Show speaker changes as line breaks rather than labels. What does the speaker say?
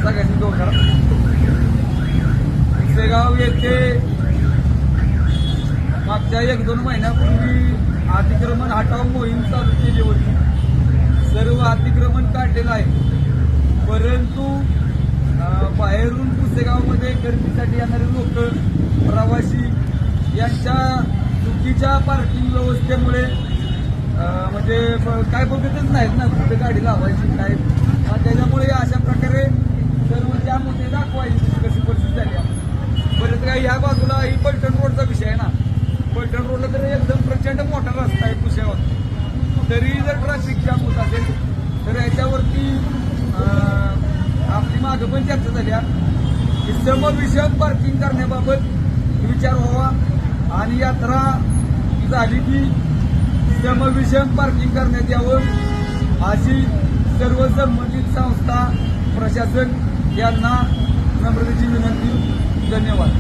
सगळ्यांनी जोर करा. पुसेगाव येथे मागच्या 1-2 महिन्यापूर्वी अतिक्रमण हटाव मोहीम चालू केली होती. सर्व अतिक्रमण काढलेलं आहे, परंतु बाहेरून पुसेगावमध्ये गर्दीसाठी येणारे लोक, प्रवासी यांच्या चुकीच्या पार्किंग व्यवस्थेमुळे म्हणजे काय बघतच नाहीत ना कुठे गाडी लावायची काय. त्याच्यामुळे अशा प्रकारे सर्व जाम होते दाखवायची कशी परिस्थिती झाली आहे. परत काय ह्या बाजूला ही पलटण रोडचा विषय आहे ना. पलटण रोडला तर एकदम प्रचंड मोठा रस्ता आहे पुसेगाव, तरी जर ट्रॅफिक जाम होत असेल तर याच्यावरती आपली मागं पण चर्चा झाल्या की समविषम पार्किंग करण्याबाबत विचार व्हावा आणि यात्रा झाली की समविषम पार्किंग करण्यात यावं अशी सर्व संबंधित संस्था प्रशासन यांना नम्रतेची विनंती. धन्यवाद.